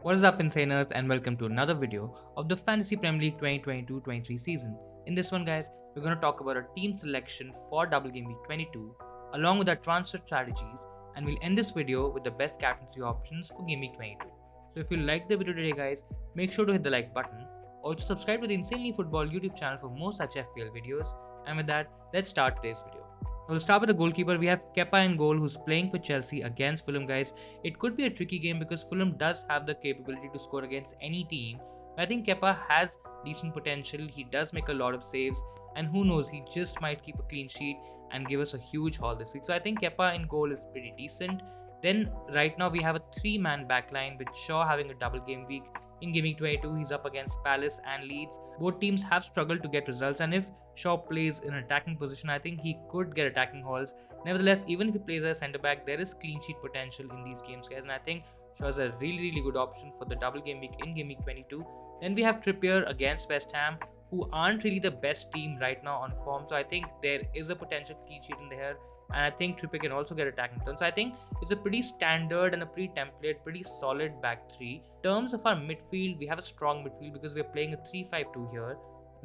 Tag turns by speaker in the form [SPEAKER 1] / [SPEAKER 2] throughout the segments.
[SPEAKER 1] What is up, Insaners, and welcome to another video of the Fantasy Premier League 2022-23 season. In this one, guys, we're going to talk about our team selection for Double Game Week 22, along with our transfer strategies, and we'll end this video with the best captaincy options for Game Week 22. So if you like the video today, guys, make sure to hit the like button. Also, subscribe to the Insanely Football YouTube channel for more such FPL videos. And with that, let's start today's video. We'll start with the goalkeeper. We have Kepa in goal, who's playing for Chelsea against Fulham, guys. It could be a tricky game because Fulham does have the capability to score against any team. I think Kepa has decent potential. He does make a lot of saves, and who knows, he just might keep a clean sheet and give us a huge haul this week. So I think Kepa in goal is pretty decent. Then right now we have a 3-man backline with Shaw having a double game week. In Game Week 22, he's up against Palace and Leeds. Both teams have struggled to get results, and if Shaw plays in an attacking position, I think he could get attacking hauls. Nevertheless, even if he plays as centre back, there is clean sheet potential in these games, guys, and I think Shaw is a really good option for the double game week in Game Week 22. Then we have Trippier against West Ham, who aren't really the best team right now on form, so I think there is a potential clean sheet in there. And I think Trippier can also get attacking turn. So I think it's a pretty standard and a pretty template, pretty solid back three. In terms of our midfield, we have a strong midfield because we're playing a 3-5-2 here.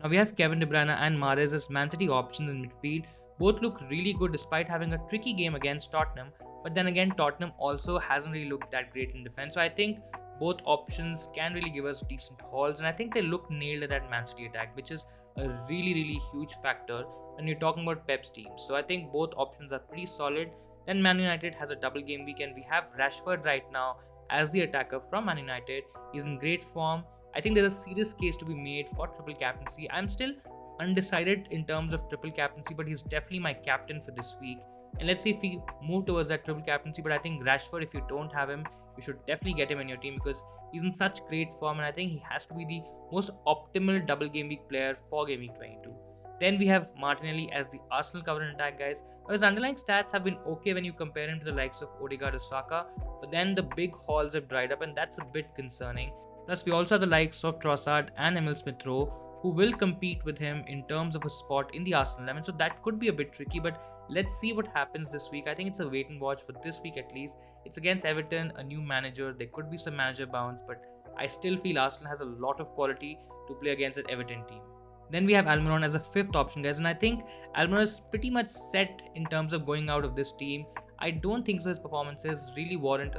[SPEAKER 1] Now we have Kevin De Bruyne and Mahrez as Man City options in midfield. Both look really good despite having a tricky game against Tottenham. But then again, Tottenham also hasn't really looked that great in defense. So I think both options can really give us decent hauls, and I think they look nailed at that Man City attack, which is a really huge factor when you're talking about Pep's team. So I think both options are pretty solid. Then Man United has a double game week, and we have Rashford right now as the attacker from Man United. He's in great form. I think there's a serious case to be made for triple captaincy. I'm still undecided in terms of triple captaincy, but he's definitely my captain for this week. And let's see if we move towards that triple captaincy. But I think Rashford, if you don't have him, you should definitely get him in your team because he's in such great form, and I think he has to be the most optimal double game week player for Game Week 22. Then we have Martinelli as the Arsenal cover and attack, guys. His underlying stats have been okay when you compare him to the likes of Odegaard or Saka, but then the big hauls have dried up, and that's a bit concerning. Plus, we also have the likes of Trossard and Emil Smith-Rowe, who will compete with him in terms of a spot in the Arsenal 11. So that could be a bit tricky, but let's see what happens this week. I think it's a wait and watch for this week at least. It's against Everton, a new manager. There could be some manager bounce, but I still feel Arsenal has a lot of quality to play against that Everton team. Then we have Almiron as a fifth option, guys, and I think Almiron is pretty much set in terms of going out of this team. I don't think so his performances really warrant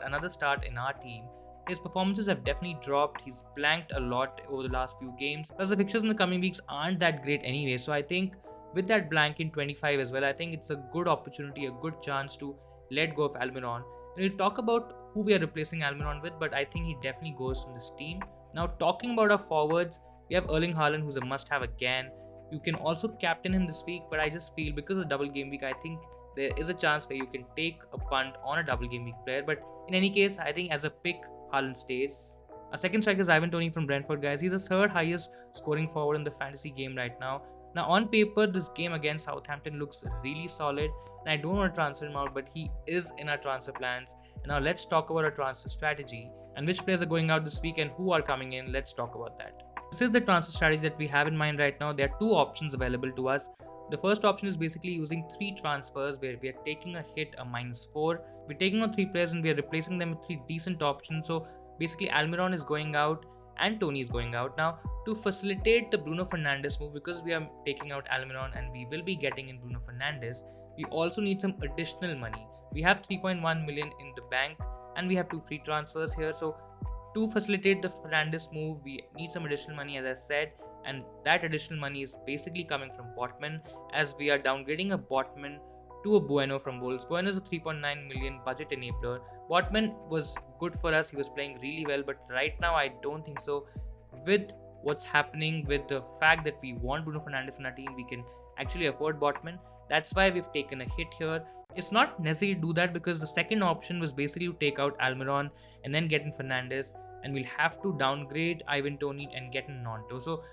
[SPEAKER 1] another start in our team. His performances have definitely dropped. He's blanked a lot over the last few games. Plus, the fixtures in the coming weeks aren't that great anyway. So I think with that blank in 25 as well, I think it's a good opportunity, a good chance to let go of Almiron. And we'll talk about who we are replacing Almiron with, but I think he definitely goes from this team. Now, talking about our forwards, we have Erling Haaland, who's a must-have again. You can also captain him this week, but I just feel because of double game week, I think there is a chance where you can take a punt on a double game week player. But in any case, I think as a pick, Haaland stays. Our second striker is Ivan Toney from Brentford, guys. He's the third highest scoring forward in the fantasy game right now. Now, on paper, this game against Southampton looks really solid, and I don't want to transfer him out, but he is in our transfer plans. And now let's talk about our transfer strategy and which players are going out this week and who are coming in. Let's talk about that. This is the transfer strategy that we have in mind right now. There are two options available to us. The first option is basically using 3 transfers where we are taking a hit, a -4. We're taking on 3 players and we are replacing them with 3 decent options. So basically Almiron is going out and Toney is going out. Now, to facilitate the Bruno Fernandes move, because we are taking out Almiron and we will be getting in Bruno Fernandes, we also need some additional money. We have 3.1 million in the bank and we have 2 free transfers here. So to facilitate the Fernandes move, we need some additional money, as I said, and that additional money is basically coming from Botman, as we are downgrading a Botman to a Bueno from Wolves. Bueno is a 3.9 million budget enabler. Botman was good for us, he was playing really well, but right now I don't think so. With what's happening, with the fact that we want Bruno Fernandes in our team, we can actually afford Botman. That's why we've taken a hit here. It's not necessary to do that because the second option was basically to take out Almiron and then get in Fernandes, and we'll have to downgrade Ivan Toney and get in Nonto. So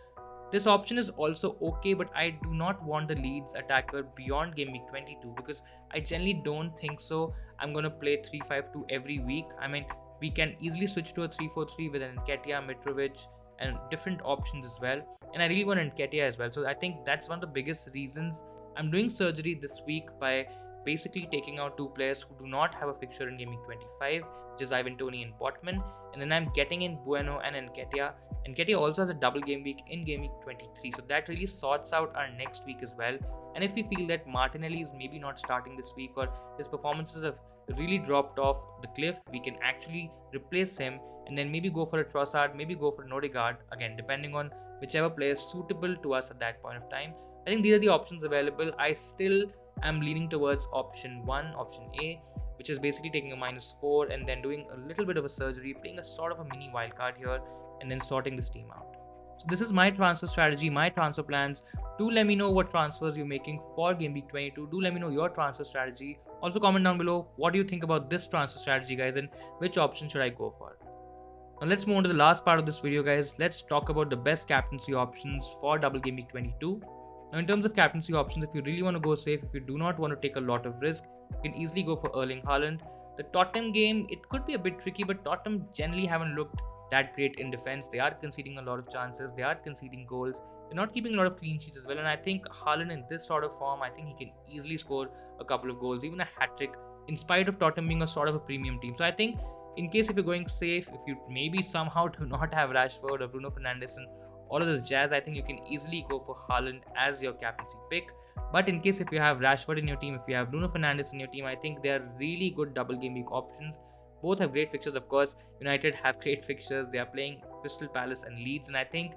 [SPEAKER 1] this option is also okay, but I do not want the Leeds attacker beyond Game Week 22 because I generally don't think so. I'm going to play 3-5-2 every week. I mean, we can easily switch to a 3-4-3 with Nketiah, Mitrovic, and different options as well. And I really want Nketiah as well. So I think that's one of the biggest reasons I'm doing surgery this week by basically taking out two players who do not have a fixture in Game Week 25, which is Ivan Toney and Botman, and then I'm getting in Bueno and Nketiah. Nketiah also has a double game week in Game Week 23, so that really sorts out our next week as well. And if we feel that Martinelli is maybe not starting this week or his performances have really dropped off the cliff, we can actually replace him and then maybe go for a Trossard, maybe go for an Odegaard, again depending on whichever player is suitable to us at that point of time. I think these are the options available. I still am leaning towards option 1, option A, which is basically taking a -4 and then doing a little bit of a surgery, playing a sort of a mini wildcard here and then sorting this team out. So this is my transfer strategy, my transfer plans. Do let me know what transfers you're making for Game Week 22. Do let me know your transfer strategy. Also comment down below what do you think about this transfer strategy, guys, and which option should I go for. Now let's move on to the last part of this video, guys. Let's talk about the best captaincy options for double Game Week 22. Now in terms of captaincy options, if you really want to go safe, if you do not want to take a lot of risk, you can easily go for Erling Haaland. The Tottenham game, it could be a bit tricky, but Tottenham generally haven't looked that great in defense. They are conceding a lot of chances, they are conceding goals, they're not keeping a lot of clean sheets as well. And I think Haaland in this sort of form, I think he can easily score a couple of goals, even a hat-trick, in spite of Tottenham being a sort of a premium team. So I think in case if you're going safe, if you maybe somehow do not have Rashford or Bruno Fernandes and all of this jazz, I think you can easily go for Haaland as your captaincy pick. But in case if you have Rashford in your team, if you have Bruno Fernandes in your team, I think they are really good double game week options. Both have great fixtures, of course. United have great fixtures. They are playing Crystal Palace and Leeds, and I think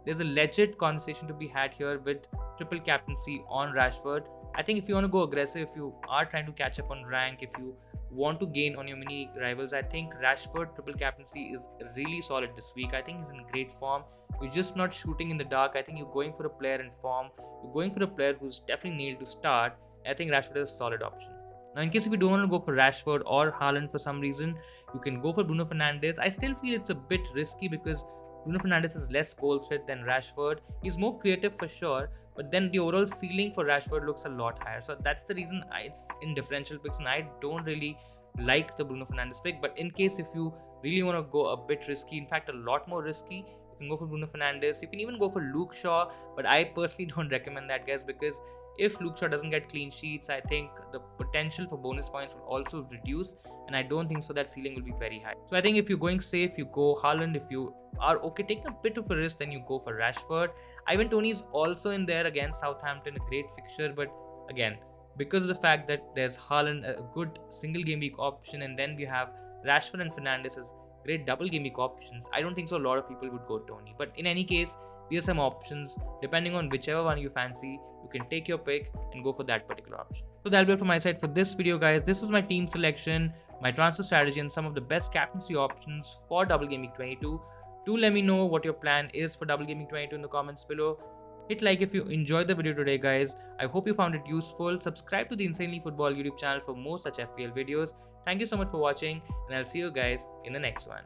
[SPEAKER 1] there's a legit conversation to be had here with triple captaincy on Rashford. I think if you want to go aggressive, if you are trying to catch up on rank, if you want to gain on your mini rivals, I think Rashford triple captaincy is really solid this week. I think he's in great form. You're just not shooting in the dark. I think you're going for a player in form. You're going for a player who's definitely nailed to start. I think Rashford is a solid option. Now, in case if you don't want to go for Rashford or Haaland for some reason, you can go for Bruno Fernandes. I still feel it's a bit risky because Bruno Fernandes has less goal threat than Rashford. He's more creative for sure, but then the overall ceiling for Rashford looks a lot higher. So that's the reason it's in differential picks, and I don't really like the Bruno Fernandes pick. But in case if you really want to go a bit risky, in fact a lot more risky, you can go for Bruno Fernandes. You can even go for Luke Shaw, but I personally don't recommend that, guys, because if Luke Shaw doesn't get clean sheets, I think the potential for bonus points will also reduce, and I don't think so that ceiling will be very high. So I think if you're going safe, you go Haaland. If you are okay taking a bit of a risk, then you go for Rashford. Ivan Toney is also in there against Southampton, a great fixture, but again, because of the fact that there's Haaland, a good single game week option, and then we have Rashford and Fernandes as great double game week options, I don't think so a lot of people would go Toney. But in any case, these are some options. Depending on whichever one you fancy, you can take your pick and go for that particular option. So that'll be it from my side for this video, guys. This was my team selection, my transfer strategy, and some of the best captaincy options for double game week 22. Do let me know what your plan is for double game week 22 in the comments below. Hit like if you enjoyed the video today, guys. I hope you found it useful. Subscribe to the Insanely Football YouTube channel for more such FPL videos. Thank you so much for watching, and I'll see you guys in the next one.